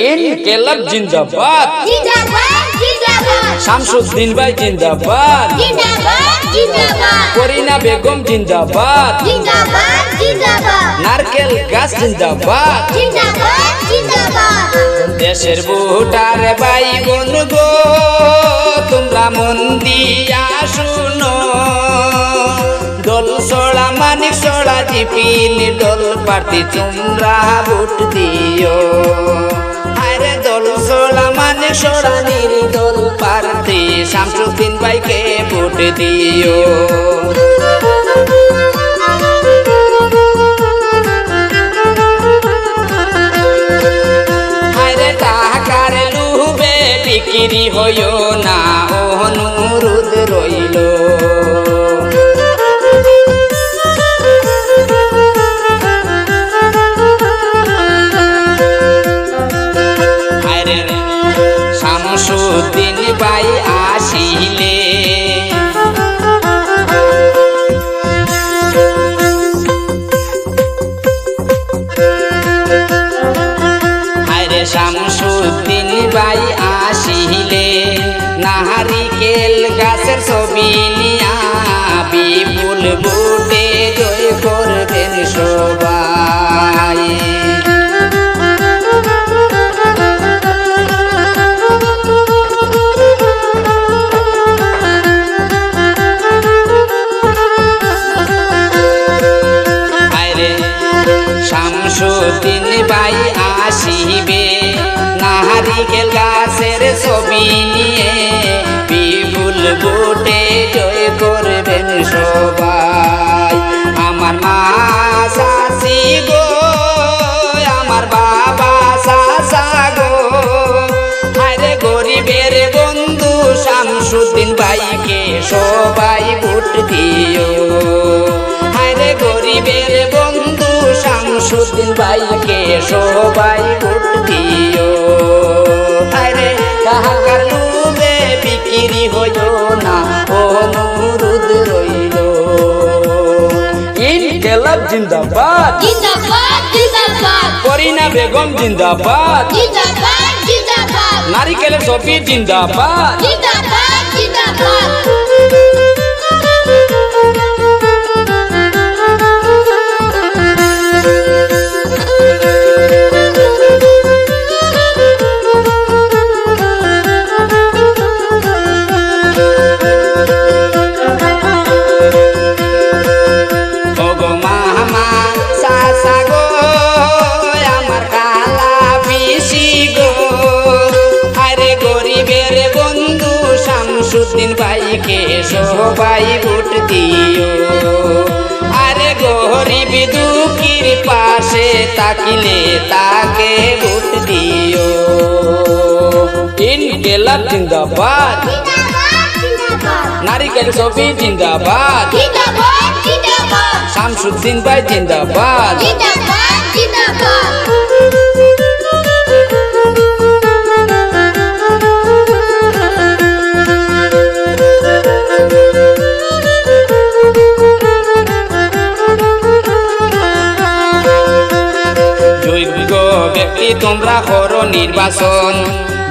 ইনকিলাব জিন্দাবাদ জিন্দাবাদ জিন্দাবাদ শামসুদ্দিন ভাই জিন্দাবাদ জিন্দাবাদ জিন্দাবাদ করিনা বেগম জিন্দাবাদ জিন্দাবাদ জিন্দাবাদ নারকেল গাছ জিন্দাবাদ জিন্দাবাদ জিন্দাবাদ দেশের ভোটার ভাই বোন গো তোমরা মন দিয়া শুনো দল ছড়া মানিক ছড়া জিপিন দল প্রার্থী তোমরা ভোট দিও আরে দল ছড়া মানিক ছড়া নির্দল প্রার্থী শামসুদ্দিন ভাইকে ভোট দিও বিক্রি হইও না অনুরোধ রইল শামসুদ্দিন ভাই আসিলে শামসুদ্দিন ভাই আসিলে নারিকেল গাছের ছবি নিয়া বিপুল ভোটে জয় করবেন সবাই শামসুদ্দিন ভাই আসিবে নারিকেল গাছের ছবি নিয়ে বিপুল ভোটে জয় করবেন সবাই আমার মা চাচি গো আমার বাবা চাচা গো আরে গরিবের বন্ধু শামসুদ্দিন ভাইকে সবাই ভোট দিও আরে গরিবের বন্ধু শামসুদ্দিন ভাইকে সবাই ভোট দিও আরে কাহাকার লুবে বিক্রি হইও না অনুরোধ রইল ইনকিলাব জিন্দাবাদ জিন্দাবাদ জিন্দাবাদ করিনা বেগম জিন্দাবাদ জিন্দাবাদ জিন্দাবাদ নারিকেলের ছবি জিন্দাবাদ জিন্দাবাদ জিন্দাবাদ শামসুদ্দিন ভাইকে সবাই ভোট দিও আরে গরিব দুঃখীর পাশে তাকিলে তাকে ভোট দিও ইনকিলাব জিন্দাবাদ নারিকেল ছবি জিন্দাবাদ শামসুদ্দিন ভাই জিন্দাবাদ ব্যক্তি তোমরা করো নির্বাচন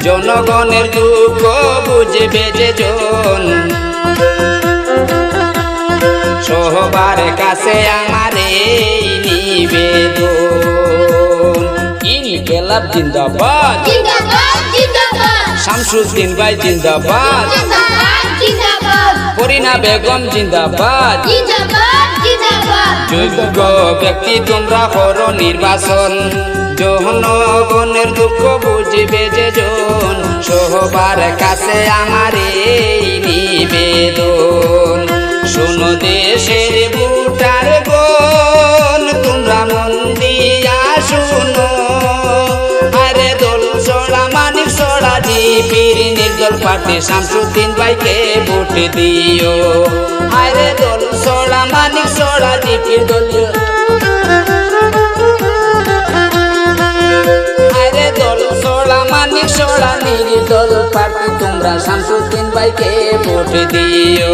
জনগণের দুঃখ বুঝবে যে জন সবার কাছে আমার এই নিবেদন ইনকিলাব জিন্দাবাদ শামসুদ্দিন ভাই জিন্দাবাদ করিনা বেগম জিন্দাবাদ যোগ্য ব্যক্তি তোমরা করো নির্বাচন জনগণের দুঃখ বুঝবে যে জন সবার কাছে আমার এই নিবেদন শোনো দেশের ভোটার গণ তোমরা মন দিয়া শুনো আরে দল ছড়া মানিক ছড়া জিপির নির্দল প্রার্থী শামসুদ্দিন ভাইকে ভোট দিও আরে দল ছড়া মানিক ছড়া জিপির দল মানিক ছড়া নির্দল প্রার্থী তোমরা শামসুদ্দিন ভাইকে ভোট দিও